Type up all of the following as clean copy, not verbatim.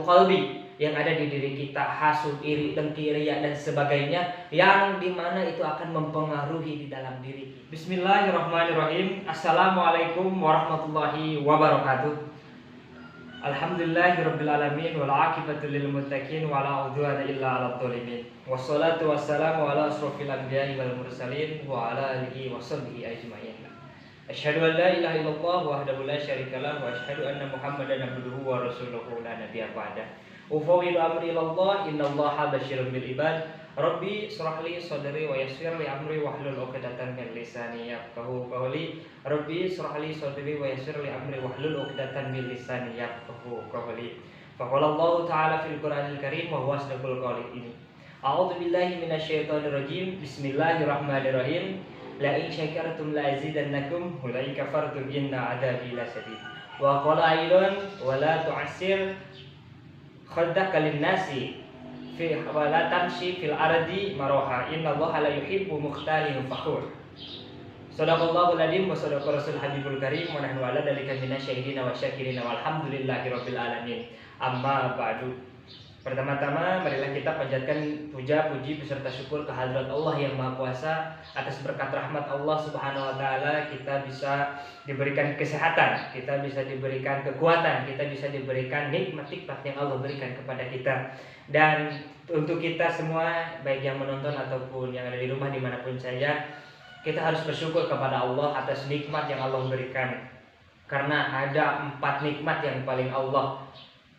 qalbi yang ada di diri kita, hasud, iri, dengki, riya dan sebagainya, yang dimana itu akan mempengaruhi di dalam diri kita. Bismillahirrahmanirrahim. Assalamualaikum warahmatullahi wabarakatuh. Alhamdulillahirabbil alamin wal aqibatu lil muttaqin wa la udwana illa 'alal zalimin. Wassalatu wassalamu ala asrofil anbiya'i wal mursalin wa ala alihi wa sahbihi ajma'in. Asyhadu an la ilaha illallah wahdahu la syarikalah wa asyhadu anna Muhammadan abduhu wa rasuluhu la nabiyya ba'da. Ufawwidu amri ilallah innallaha basyirun bil ibad. Rabbi shrah li sadri wa yassir li amri wahlul 'uqdatam min lisani yafqahu qawli. Rabbi shrah li sadri wa yassir li amri wahlul 'uqdatam min lisani yafqahu qawli. Faqala Allah ta'ala fil Qur'anil Karim wa huwa asdaqul qa'ilin. A'udzu billahi minasyaitonir rajim. Bismillahirrahmanirrahim. La in syakartum la azidannakum wa la in kafartum inna 'adzabi lasyadid. Wa qala aidan wa la tu'assir khaddaka lin-nasi fi wa la tamshi fil ardi maraha innallaha la yuhibbu mukhtalin fakhur. Shadaqallahul adzim wa shadaqa rasul habibul karim wa nahnu ala dzalika minasyahidina wa syakirina walhamdulillahirabbil alamin. Amma ba'du. Pertama-tama marilah kita panjatkan puja puji beserta syukur kehadirat Allah yang Maha Kuasa. Atas berkat rahmat Allah Subhanahu wa taala kita bisa diberikan kesehatan, kita bisa diberikan kekuatan, kita bisa diberikan nikmat-nikmat yang Allah berikan kepada kita. Dan untuk kita semua, baik yang menonton ataupun yang ada di rumah dimanapun saja, kita harus bersyukur kepada Allah atas nikmat yang Allah berikan. Karena ada 4 nikmat yang paling Allah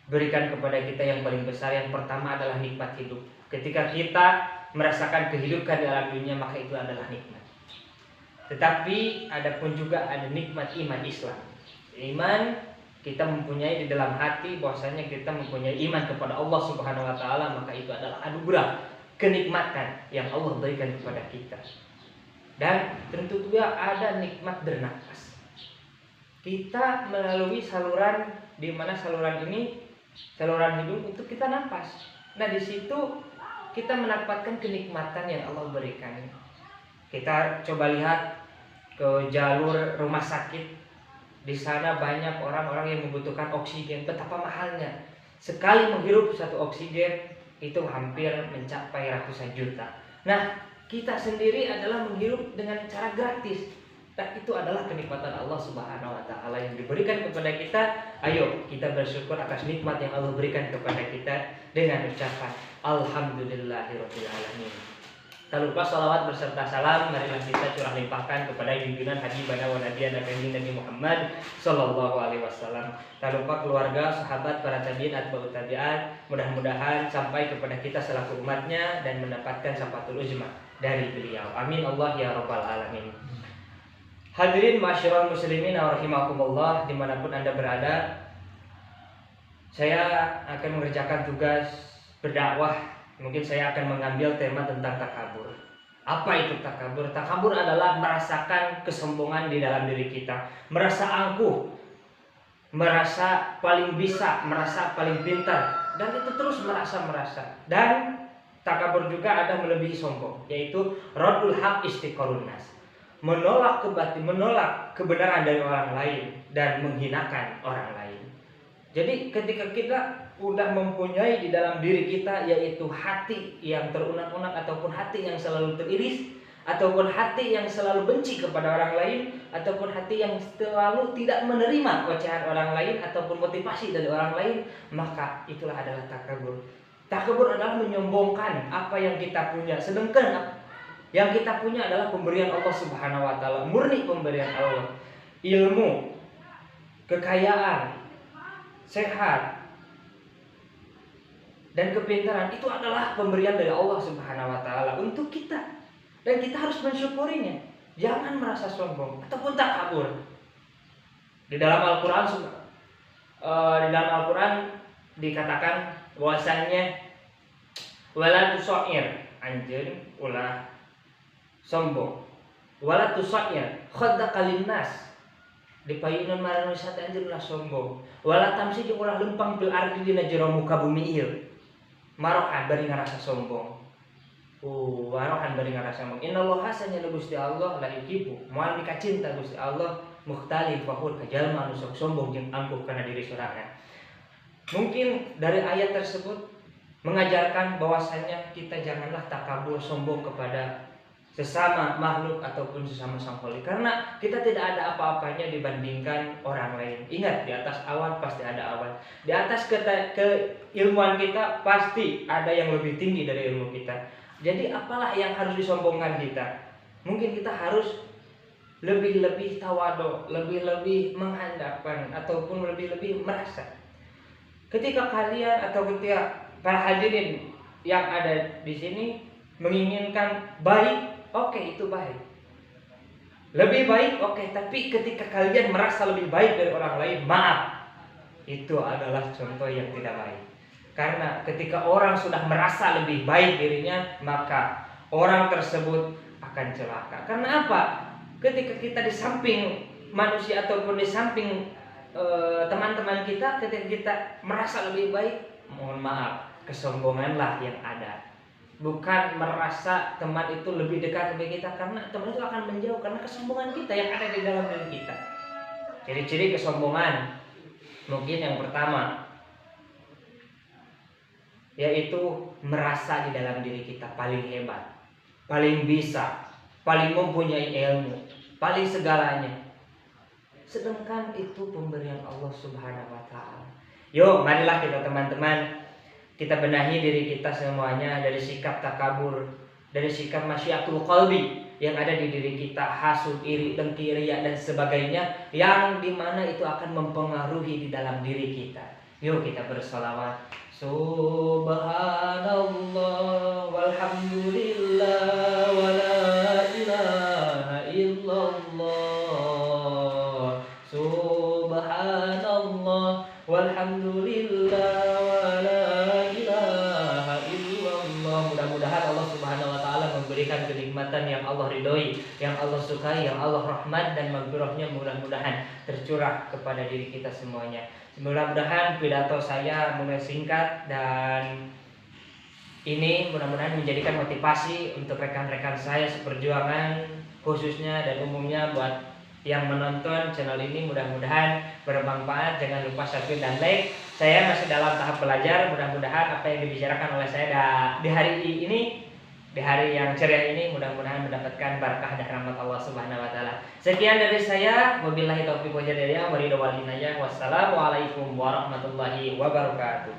berikan kepada kita yang paling besar. Yang pertama adalah nikmat hidup. Ketika kita merasakan kehidupan dalam dunia, maka itu adalah nikmat. Tetapi ada pun juga ada nikmat iman Islam. Iman kita mempunyai di dalam hati bahwasanya kita mempunyai iman kepada Allah Subhanahu wa taala, maka itu adalah anugerah, kenikmatan yang Allah berikan kepada kita. Dan tentu juga ada nikmat bernapas. Kita melalui saluran, di mana saluran ini saluran hidup untuk kita nafas. Nah, di situ kita mendapatkan kenikmatan yang Allah berikan. Kita coba lihat ke jalur rumah sakit. Di sana banyak orang-orang yang membutuhkan oksigen. Betapa mahalnya. Sekali menghirup satu oksigen itu hampir mencapai ratusan juta. Nah, kita sendiri adalah menghirup dengan cara gratis. Dan itu adalah kenikmatan Allah Subhanahu wa taala yang diberikan kepada kita. Ayo kita bersyukur atas nikmat yang Allah berikan kepada kita dengan ucapan alhamdulillahirabbil alamin. Tak lupa salawat beserta salam marilah kita curah limpahkan kepada junjungan habibana wa nabiyana Nabi Muhammad sallallahu alaihi wasallam. Tak lupa keluarga, sahabat, para tabi'in, atba'ut tabi'at, mudah-mudahan sampai kepada kita selaku umatnya dan mendapatkan syafaatul uzma dari beliau. Amin Allah ya rabbal alamin. Hadirin ma'asyiral muslimin rahimakumullah, dimanapun Anda berada, saya akan mengerjakan tugas berdakwah. Mungkin saya akan mengambil tema tentang takabur. Apa itu takabur? Takabur adalah merasakan kesombongan di dalam diri kita, merasa angkuh, merasa paling bisa, merasa paling pintar, dan itu terus merasa. Dan takabur juga ada melebihi sombong, yaitu radul haq istiqrarun nas. Menolak kebenaran dari orang lain dan menghinakan orang lain. Jadi ketika kita udah mempunyai di dalam diri kita yaitu hati yang terunak-unak ataupun hati yang selalu teriris ataupun hati yang selalu benci kepada orang lain ataupun hati yang selalu tidak menerima ocehan orang lain ataupun motivasi dari orang lain, maka itulah adalah takabur. Takabur adalah menyombongkan apa yang kita punya, sedangkan yang kita punya adalah pemberian Allah Subhanahu wa taala, murni pemberian Allah. Ilmu, kekayaan, sehat, dan kepintaran itu adalah pemberian dari Allah Subhanahu wa taala untuk kita. Dan kita harus mensyukurinya. Jangan merasa sombong ataupun takabur. Di dalam Al-Qur'an dikatakan bahwasanya wala tusair, anjeun ulah sombong, wala tusair khaddaka linnas, dipayunan marana wisata anjeun ulah sombong, wala tamsi jeung ulah lempang bil ardi dina jero muka bumi ieu, marohan bari ngarasa sombong. Marohan bari ngarasa sombong. Innallaha sanyana Gusti Allah la yuhibbu, moal mikacinta Gusti Allah mukhtalin fakhur, kajalma anu sok sombong jeung angkuh kana diri sorangan. Mungkin dari ayat tersebut mengajarkan bahwasannya kita janganlah takabur, sombong kepada sesama makhluk ataupun sesama sangkoli, karena kita tidak ada apa-apanya dibandingkan orang lain. Ingat, di atas awan pasti ada awan, di atas keilmuan kita pasti ada yang lebih tinggi dari ilmu kita. Jadi apalah yang harus disombongkan kita? Mungkin kita harus lebih-lebih tawadu, lebih-lebih menghandapkan ataupun lebih-lebih merasa. Ketika kalian atau ketika para hadirin yang ada di sini menginginkan baik, oke, itu baik. Lebih baik, oke, tapi ketika kalian merasa lebih baik dari orang lain, maaf, itu adalah contoh yang tidak baik. Karena ketika orang sudah merasa lebih baik dirinya, maka orang tersebut akan celaka. Karena apa? Ketika kita di samping manusia ataupun di samping teman-teman kita, ketika kita merasa lebih baik, mohon maaf, kesombonganlah yang ada. Bukan merasa teman itu lebih dekat dengan kita, karena teman itu akan menjauh karena kesombongan kita yang ada di dalam diri kita. Ciri-ciri kesombongan mungkin yang pertama yaitu merasa di dalam diri kita paling hebat, paling bisa, paling mempunyai ilmu, paling segalanya. Sedangkan itu pemberian Allah Subhanahu wa taala. Yuk, marilah kita teman-teman, kita benahi diri kita semuanya dari sikap takabur, dari sikap masyiatul qalbi yang ada di diri kita, hasud, iri, dengki, riya dan sebagainya, yang dimana itu akan mempengaruhi di dalam diri kita. Yuk kita bersolawat. Subhanallah walhamdulillah wa la ilaha illallah. Subhanallah walhamdulillah wa la ilaha illallah. Mudah-mudahan Allah Subhanahu wa taala memberikan kenikmatan yang Allah ridhoi, yang Allah sukai, yang Allah rahmat, dan maghfirahnya mudah-mudahan tercurah kepada diri kita semuanya. Mudah-mudahan pidato saya mulai singkat dan ini mudah-mudahan menjadikan motivasi untuk rekan-rekan saya seperjuangan, khususnya dan umumnya buat yang menonton channel ini. Mudah-mudahan bermanfaat. Jangan lupa subscribe dan like. Saya masih dalam tahap belajar. Mudah-mudahan apa yang dibicarakan oleh saya di hari ini, di hari yang ceria ini, mudah-mudahan mendapatkan berkah dan rahmat Allah Subhanahu wa taala. Sekian dari saya. Wabillahi taufiq wal hidayah. Wassalamualaikum warahmatullahi wabarakatuh.